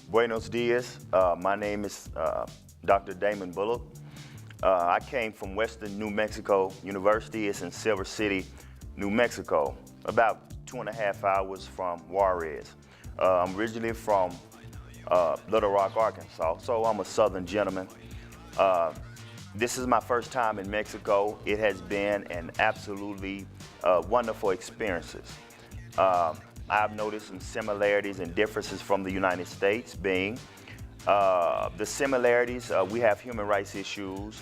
Buenos dias. My name is Dr. Damon Bullock. I came from Western New Mexico University. It's in Silver City, New Mexico, about 2.5 hours from Juarez. I'm originally from Little Rock, Arkansas, so I'm a Southern gentleman. This is my first time in Mexico. It has been an absolutely wonderful experience. I've noticed some similarities and differences from the United States, being the similarities. We have human rights issues.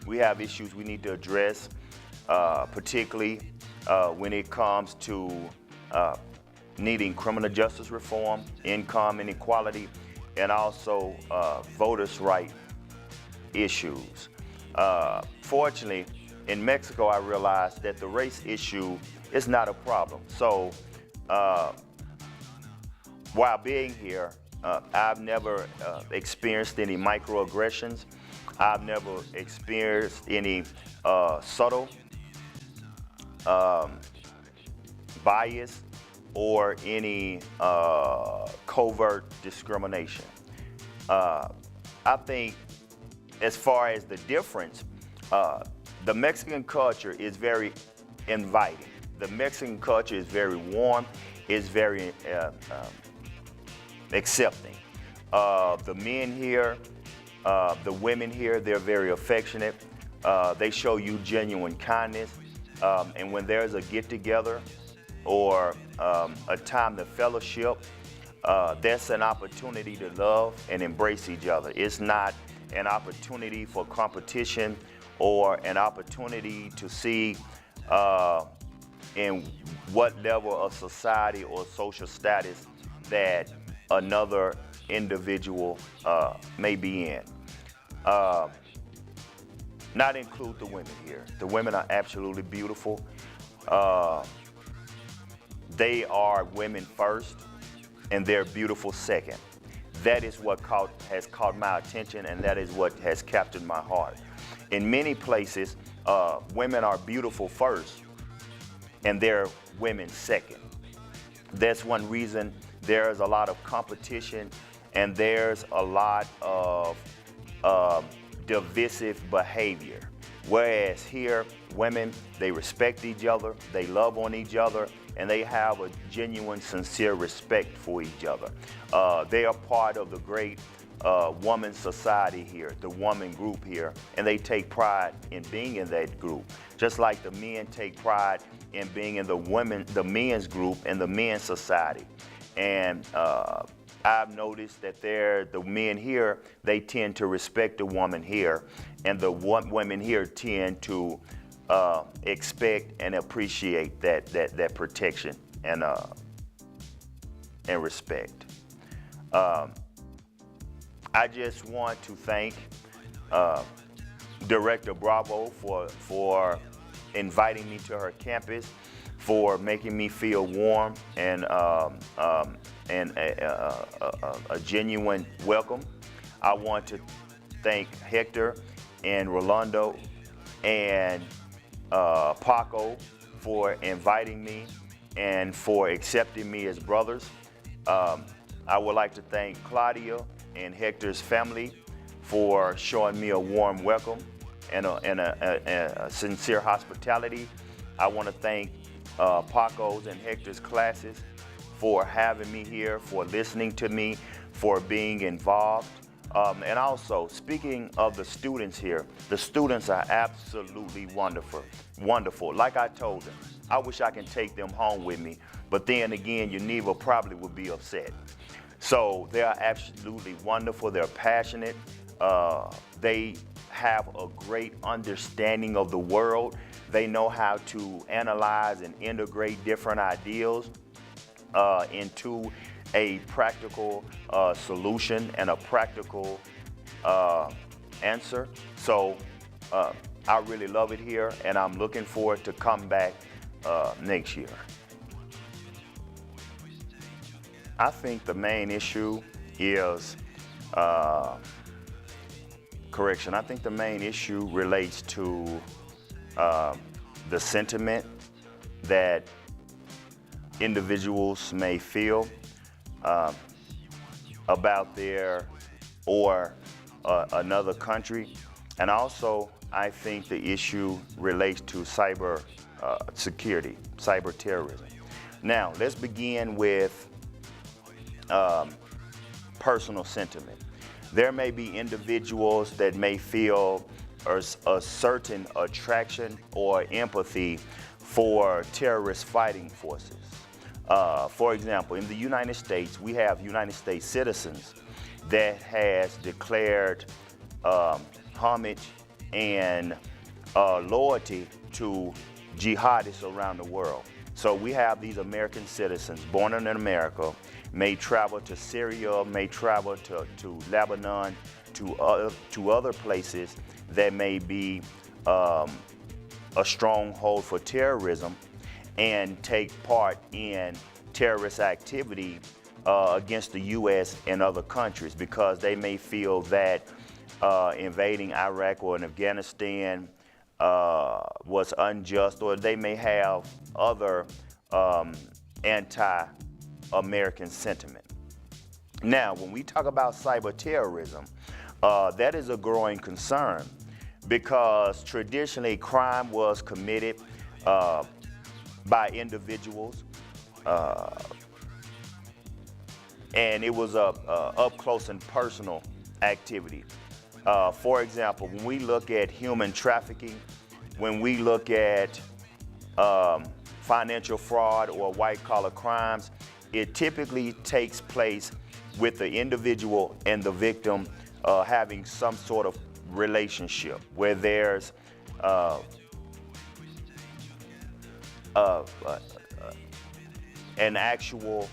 We have issues we need to address, particularly when it comes to needing criminal justice reform, income inequality, and also voters' right issues. Fortunately, in Mexico, I realized that the race issue is not a problem. So while being here, I've never experienced any microaggressions. I've never experienced any subtle bias or any covert discrimination. I think as far as the difference, the Mexican culture is very inviting. The Mexican culture is very warm, is very accepting. The men here, the women here, they're very affectionate. They show you genuine kindness. And when there's a get-together or a time to fellowship, that's an opportunity to love and embrace each other. It's not an opportunity for competition or an opportunity to see in what level of society or social status that another individual may be in. Not include the women here. The women are absolutely beautiful. They are women first, and they're beautiful second. That is what has caught my attention, and that is what has captured my heart. In many places, women are beautiful first, and they're women second. That's one reason there's a lot of competition, and there's a lot of divisive behavior. Whereas here, women, they respect each other, they love on each other, and they have a genuine, sincere respect for each other. They are part of the great woman society here, the woman group here, and they take pride in being in that group. Just like the men take pride in being in the men's group and the men's society. And I've noticed that the men here, they tend to respect the woman here, and the women here tend to expect and appreciate that protection and respect. I just want to thank Director Bravo for inviting me to her campus, for making me feel warm and a genuine welcome. I want to thank Hector and Rolando and Paco for inviting me and for accepting me as brothers. I would like to thank Claudia and Hector's family for showing me a warm welcome and a sincere hospitality. I want to thank Paco's and Hector's classes for having me here, for listening to me, for being involved. And also, speaking of the students here, the students are absolutely wonderful. Like I told them, I wish I could take them home with me, but then again, Geneva probably would be upset. So they are absolutely wonderful. They're passionate. They have a great understanding of the world. They know how to analyze and integrate different ideas into a practical solution and a practical answer. So I really love it here, and I'm looking forward to come back next year. I think the main issue is correction. I think the main issue relates to the sentiment that individuals may feel. about their or another country. And also, I think the issue relates to cyber security, cyber terrorism. Now, let's begin with personal sentiment. There may be individuals that may feel a certain attraction or empathy for terrorist fighting forces. For example, in the United States, we have United States citizens that has declared homage and loyalty to jihadists around the world. So we have these American citizens born in America, may travel to Syria, may travel to Lebanon, to other places that may be a stronghold for terrorism, and take part in terrorist activity against the U.S. and other countries, because they may feel that invading Iraq or Afghanistan was unjust, or they may have other anti-American sentiment. Now, when we talk about cyber terrorism, that is a growing concern, because traditionally crime was committed by individuals, and it was a up close and personal activity. For example, when we look at human trafficking, when we look at financial fraud or white-collar crimes, it typically takes place with the individual and the victim having some sort of relationship where there's an actual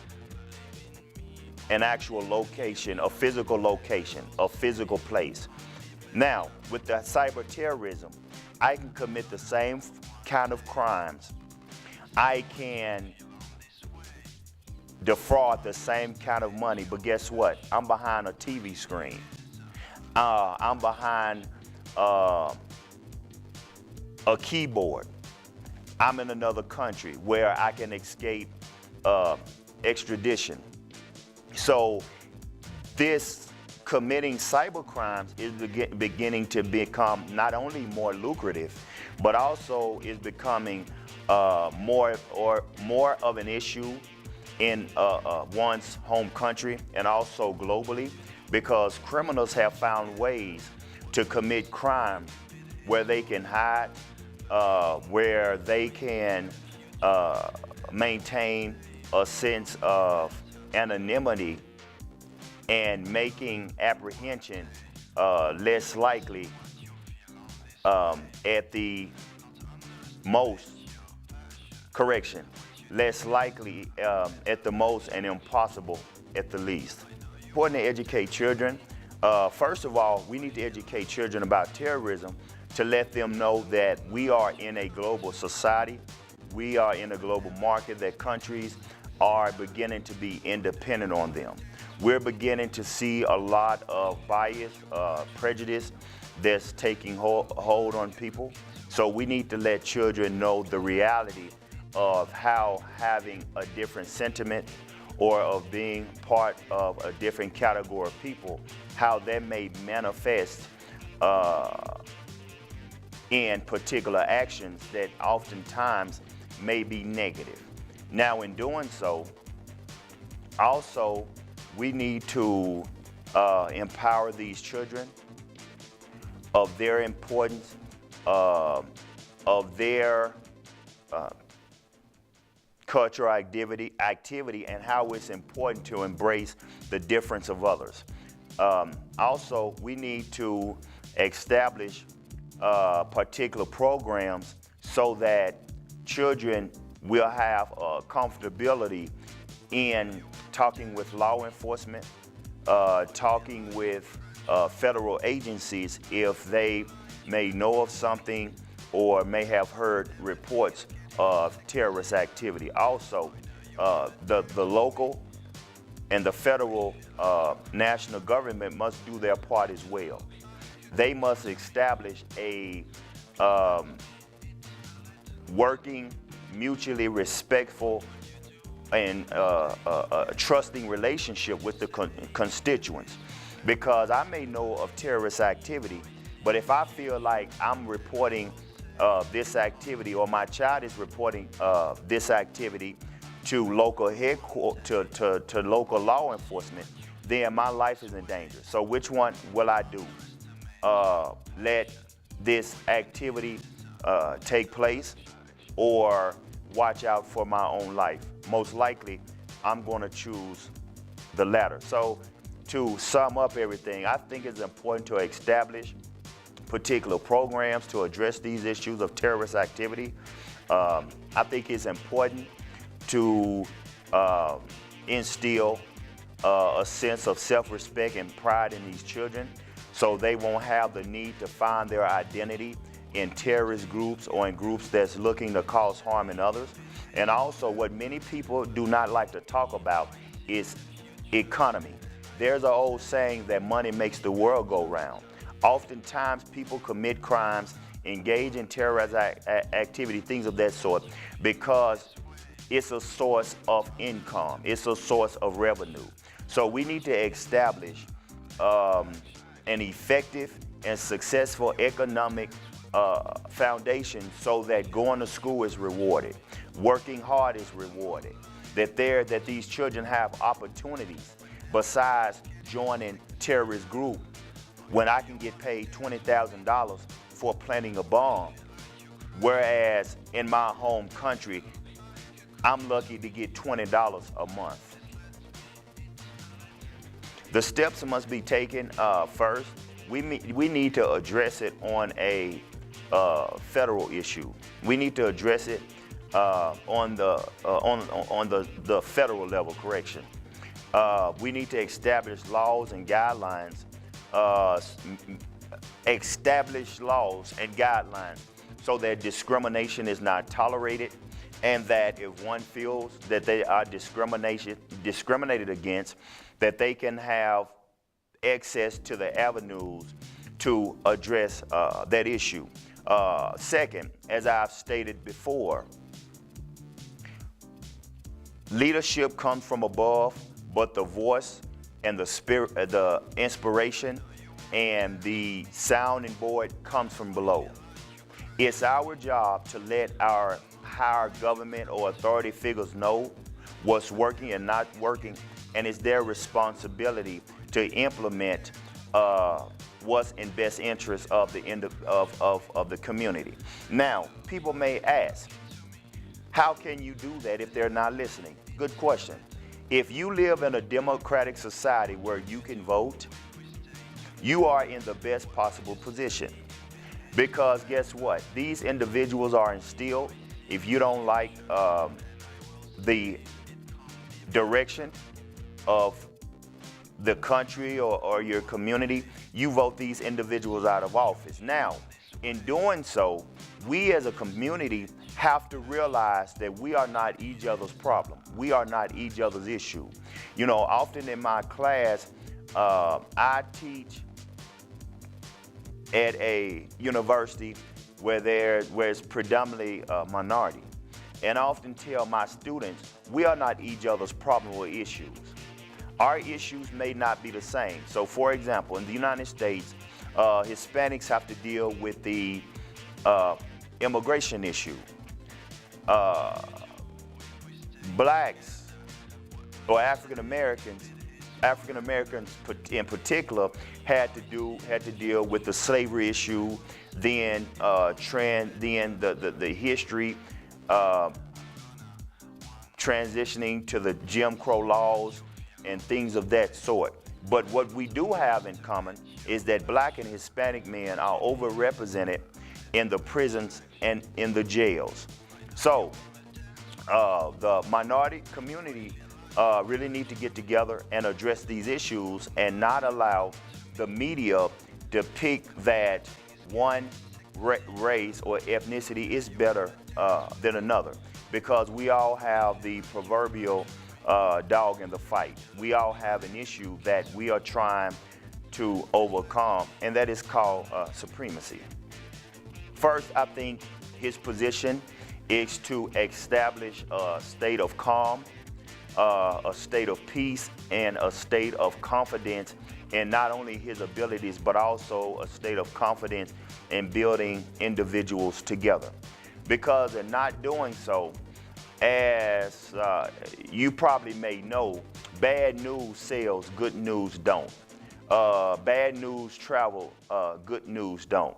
location, a physical location, a physical place. Now, with the cyber terrorism, I can commit the same kind of crimes. I can defraud the same kind of money, but guess what? I'm behind a TV screen. I'm behind a keyboard. I'm in another country where I can escape extradition. So this committing cyber crimes is beginning to become not only more lucrative, but also is becoming more of an issue in one's home country and also globally, because criminals have found ways to commit crime where they can hide, where they can maintain a sense of anonymity, and making apprehension less likely at the most, less likely at the most, and impossible at the least. Important to educate children. First of all, we need to educate children about terrorism to let them know that we are in a global society. We are in a global market, that countries are beginning to be independent on them. We're beginning to see a lot of bias, prejudice that's taking hold on people. So we need to let children know the reality of how having a different sentiment or of being part of a different category of people, how that may manifest in particular actions that oftentimes may be negative. Now, in doing so, also, we need to empower these children of their importance, of their cultural activity, and how it's important to embrace the difference of others. Also, we need to establish particular programs so that children will have comfortability in talking with law enforcement, talking with federal agencies if they may know of something or may have heard reports of terrorist activity. Also, the local and the federal national government must do their part as well. They must establish a working, mutually respectful a trusting relationship with the constituents, because I may know of terrorist activity, but if I feel like I'm reporting this activity, or my child is reporting this activity to local headquarters, to local law enforcement, then my life is in danger. So which one will I do? Let this activity take place, or watch out for my own life? Most likely, I'm going to choose the latter. So to sum up everything, I think it's important to establish particular programs to address these issues of terrorist activity. I think it's important to instill a sense of self-respect and pride in these children, so they won't have the need to find their identity in terrorist groups or in groups that's looking to cause harm in others. And also, what many people do not like to talk about is economy. There's an old saying that money makes the world go round. Oftentimes, people commit crimes, engage in terrorist activity, things of that sort, because it's a source of income. It's a source of revenue. So we need to establish an effective and successful economic foundation, so that going to school is rewarded, working hard is rewarded, that these children have opportunities besides joining terrorist group, when I can get paid $20,000 for planting a bomb, whereas in my home country, I'm lucky to get $20 a month. The steps must be taken. First, we need to address it on a federal issue. We need to address it on the federal level. Correction. We need to establish laws and guidelines. So that discrimination is not tolerated, and that if one feels that they are discriminated against, that they can have access to the avenues to address that issue. Second, as I've stated before, leadership comes from above, but the voice and the spirit, the inspiration and the sounding board comes from below. It's our job to let our higher government or authority figures know what's working and not working, and it's their responsibility to implement what's in best interest of the community. Now, people may ask, how can you do that if they're not listening? Good question. If you live in a democratic society where you can vote, you are in the best possible position. Because guess what? These individuals are instilled. If you don't like the direction of the country or your community, you vote these individuals out of office. Now, in doing so, we as a community have to realize that we are not each other's problem. We are not each other's issue. You know, often in my class, I teach at a university where it's predominantly minority. And I often tell my students, we are not each other's problem or issues. Our issues may not be the same. So for example, in the United States, Hispanics have to deal with the immigration issue. Blacks or African Americans in particular had to deal with the slavery issue, then the history transitioning to the Jim Crow laws and things of that sort. But what we do have in common is that Black and Hispanic men are overrepresented in the prisons and in the jails. So the minority community really need to get together and address these issues, and not allow the media to pick that one race or ethnicity is better than another, because we all have the proverbial dog in the fight. We all have an issue that we are trying to overcome, and that is called supremacy. First, I think his position is to establish a state of calm a state of peace and a state of confidence in not only his abilities, but also a state of confidence in building individuals together. Because in not doing so, as you probably may know, bad news sells, good news don't. Bad news travel, good news don't.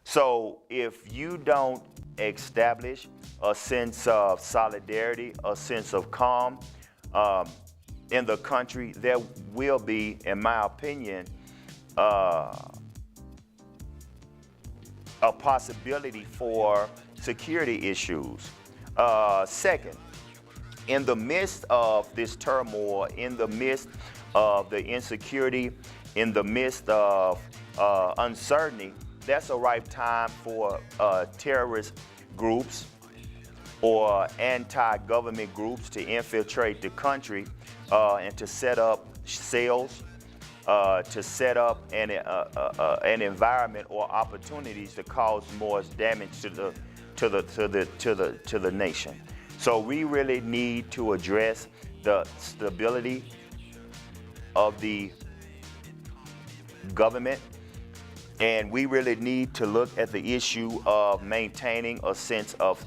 So if you don't establish a sense of solidarity, a sense of calm in the country, there will be, in my opinion, a possibility for security issues. Second, in the midst of this turmoil, in the midst of the insecurity, in the midst of uncertainty, that's a ripe time for terrorist groups or anti-government groups to infiltrate the country and to set up cells, to set up an environment or opportunities to cause more damage to the nation. So we really need to address the stability of the government, and we really need to look at the issue of maintaining a sense of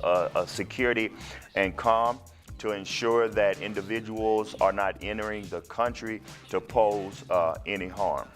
security and calm to ensure that individuals are not entering the country to pose any harm.